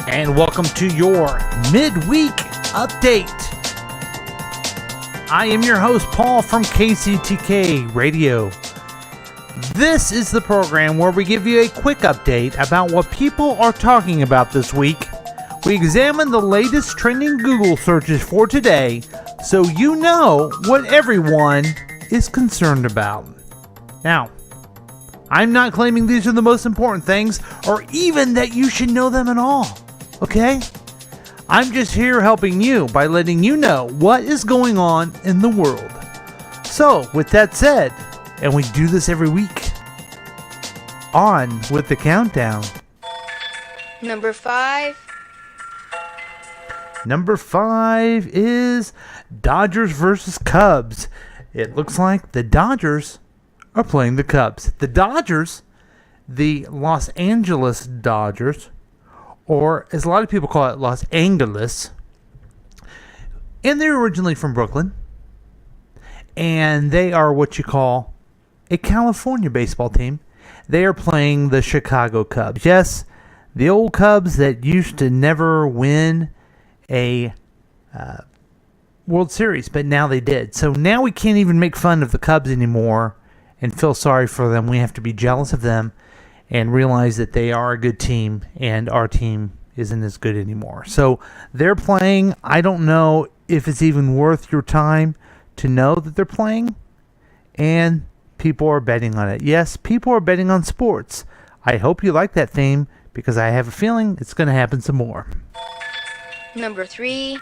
And welcome to your midweek update. I am your host, Paul from KCTK Radio. This is the program where we give you a quick update about what people are talking about this week. We examine the latest trending Google searches for today so you know what everyone is concerned about. Now, I'm not claiming these are the most important things or even that you should know them at all. Okay? I'm just here helping you by letting you know what is going on in the world. So, with that said, and we do this every week, on with the countdown. Number 5. Number 5 is Dodgers versus Cubs. It looks like the Dodgers are playing the Cubs. The Dodgers, the Los Angeles Dodgers, or as a lot of people call it, Los Angeles. And they're originally from Brooklyn. And they are what you call a California baseball team. They are playing the Chicago Cubs. Yes, the old Cubs that used to never win a World Series, but now they did. So now we can't even make fun of the Cubs anymore and feel sorry for them. We have to be jealous of them and realize that they are a good team and our team isn't as good anymore. So they're playing. I don't know if it's even worth your time to know that they're playing, and people are betting on it. Yes, people are betting on sports. I hope you like that theme because I have a feeling it's going to happen some more. Number 3.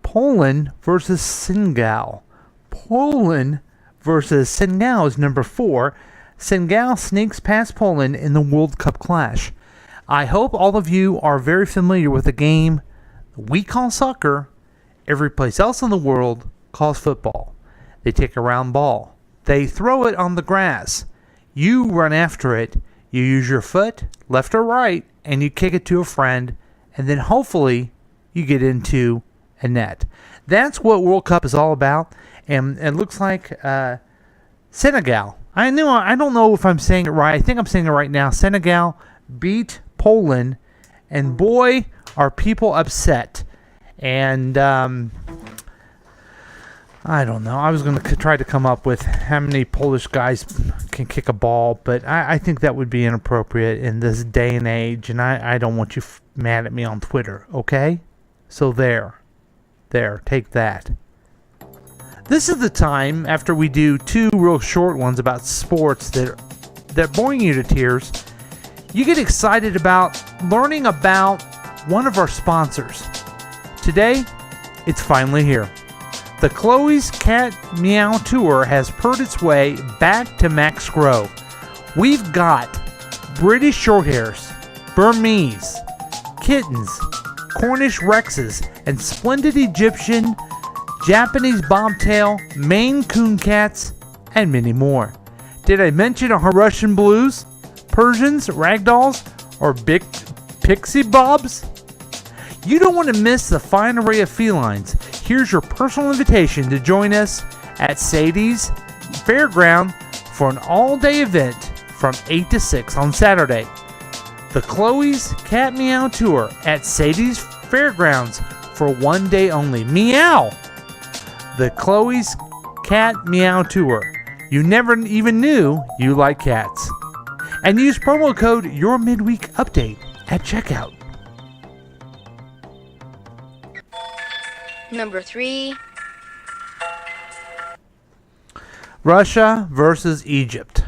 Poland versus Senegal. Poland versus Senegal is number 4. Senegal sneaks past Poland in the World Cup clash. I hope all of you are very familiar with the game we call soccer. Every place else in the world calls football. They take a round ball. They throw it on the grass. You run after it. You use your foot, left or right, and you kick it to a friend, and then hopefully you get into a net. That's what World Cup is all about. And it looks like Senegal. I don't know if I'm saying it right. I think I'm saying it right now. Senegal beat Poland, and boy, are people upset. And I don't know. I was going to try to come up with how many Polish guys can kick a ball, but I think that would be inappropriate in this day and age, and I don't want you mad at me on Twitter, okay? So there, take that. This is the time after we do 2 real short ones about sports that boring you to tears. You get excited about learning about one of our sponsors. Today, it's finally here. The Chloe's Cat Meow Tour has purred its way back to Max Grow. We've got British Shorthairs, Burmese, kittens, Cornish Rexes, and splendid Egyptian, Japanese bobtail, Maine Coon cats, and many more. Did I mention our Russian blues, Persians, ragdolls, or big pixie bobs? You don't want to miss the fine array of felines. Here's your personal invitation to join us at Sadie's Fairground for an all-day event from 8 to 6 on Saturday. The Chloe's Cat Meow Tour at Sadie's Fairgrounds for one day only. Meow! The Chloe's Cat Meow Tour. You never even knew you like cats. And use promo code YourMidweekUpdate at checkout. Number 3. Russia versus Egypt.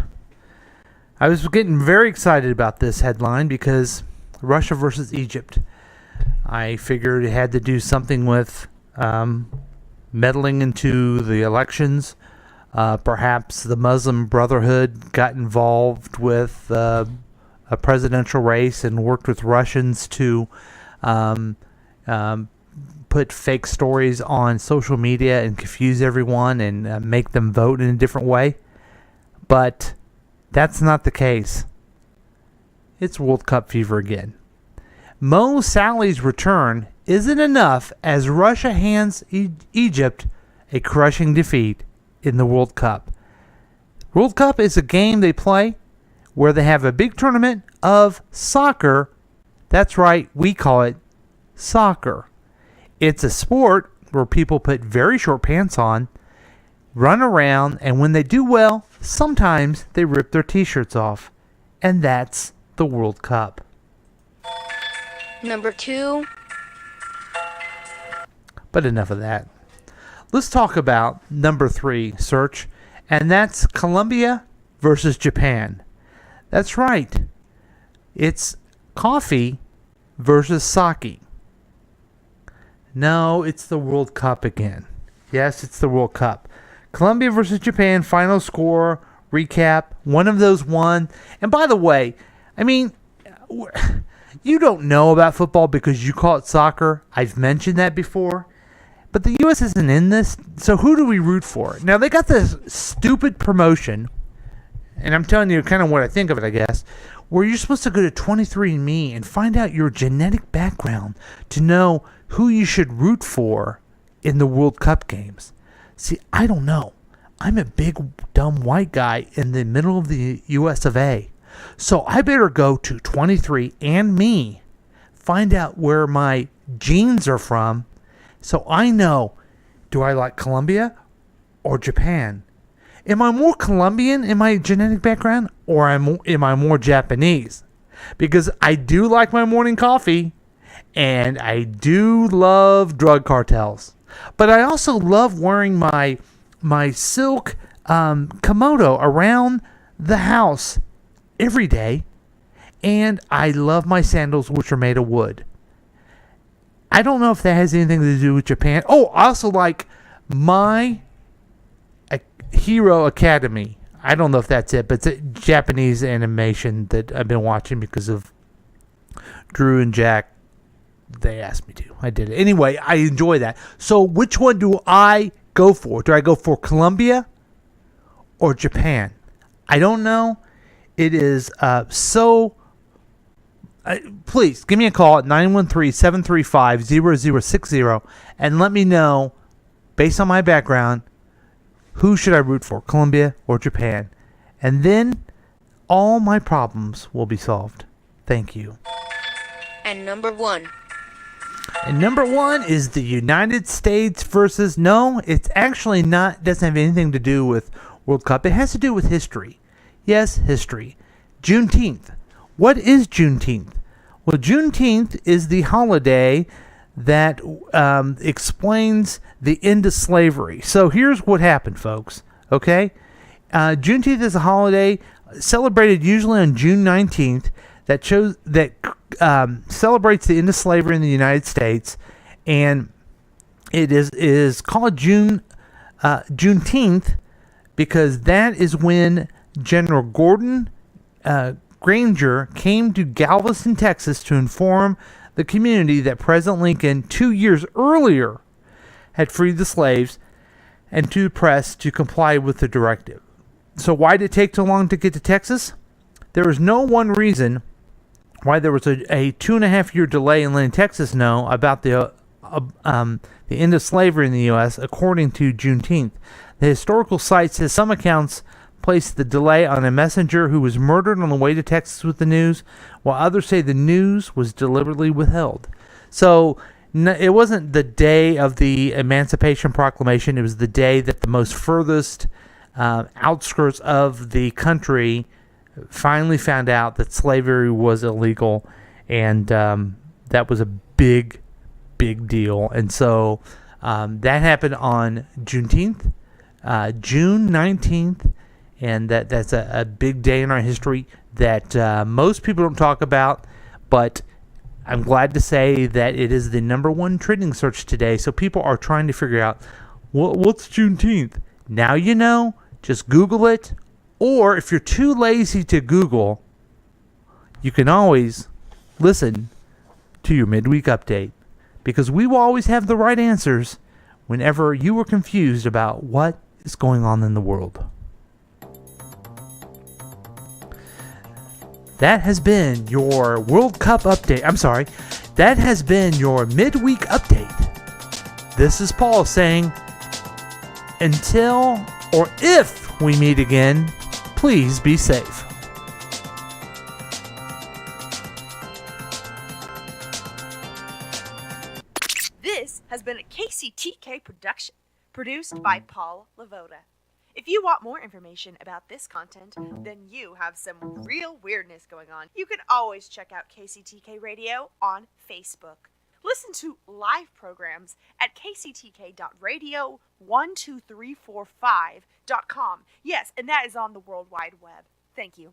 I was getting very excited about this headline because Russia versus Egypt. I figured it had to do something with meddling into the elections. Perhaps the Muslim Brotherhood got involved with a presidential race and worked with Russians to put fake stories on social media and confuse everyone and make them vote in a different way. But that's not the case. It's World Cup fever again. Mo Salah's return isn't enough as Russia hands Egypt a crushing defeat in the World Cup. World Cup is a game they play where they have a big tournament of soccer. That's right, we call it soccer. It's a sport where people put very short pants on, run around, and when they do well, sometimes they rip their t-shirts off. And that's the World Cup. Number 2. But enough of that. Let's talk about number 3, Search, and that's Colombia versus Japan. That's right. It's coffee versus sake. No, it's the World Cup again. Yes, it's the World Cup. Colombia versus Japan, final score, recap. One of those won. And by the way, I mean, you don't know about football because you call it soccer. I've mentioned that before. But the U.S. isn't in this, so who do we root for? Now, they got this stupid promotion, and I'm telling you kind of what I think of it, I guess, where you're supposed to go to 23andMe and find out your genetic background to know who you should root for in the World Cup games. See, I don't know. I'm a big, dumb white guy in the middle of the U.S. of A. So I better go to 23andMe, find out where my genes are from, so I know, do I like Colombia or Japan? Am I more Colombian in my genetic background, or am I more Japanese? Because I do like my morning coffee, and I do love drug cartels. But I also love wearing my silk komodo around the house every day, and I love my sandals, which are made of wood. I don't know if that has anything to do with Japan. Oh, I also like My Hero Academy. I don't know if that's it, but it's a Japanese animation that I've been watching because of Drew and Jack. They asked me to. I did it. Anyway, I enjoy that. So which one do I go for? Do I go for Colombia or Japan? I don't know. It is please give me a call at 913-735-0060 and let me know, based on my background, who should I root for, Colombia or Japan? And then all my problems will be solved. Thank you. And number 1. And number 1 is the United States versus... No, it's actually not. Doesn't have anything to do with World Cup. It has to do with history. Yes, history. Juneteenth. What is Juneteenth? Well, Juneteenth is the holiday that explains the end of slavery. So here's what happened, folks. Okay? Juneteenth is a holiday celebrated usually on June 19th that celebrates the end of slavery in the United States, and it is called Juneteenth because that is when General Gordon Granger came to Galveston, Texas, to inform the community that President Lincoln 2 years earlier had freed the slaves, and to the press to comply with the directive. So why did it take so long to get to Texas? There was no one reason why there was a 2.5-year delay in letting Texas know about the end of slavery in the U.S., according to Juneteenth. The historical site says some accounts placed the delay on a messenger who was murdered on the way to Texas with the news, while others say the news was deliberately withheld. So it wasn't the day of the Emancipation Proclamation. It was the day that the most furthest outskirts of the country finally found out that slavery was illegal, and that was a big deal. And so that happened on Juneteenth, June 19th, and that's a big day in our history that most people don't talk about, but I'm glad to say that it is the number 1 trending search today. So people are trying to figure out, what's Juneteenth? Now you know. Just Google it. Or if you're too lazy to Google, you can always listen to your midweek update, because we will always have the right answers whenever you are confused about what is going on in the world. That has been your World Cup update. I'm sorry. That has been your midweek update. This is Paul saying, until or if we meet again, please be safe. been a KCTK production, produced by Paul Lavoda. If you want more information about this content, then you have some real weirdness going on. You can always check out KCTK Radio on Facebook. Listen to live programs at kctk.radio12345.com. Yes, and that is on the World Wide Web. Thank you.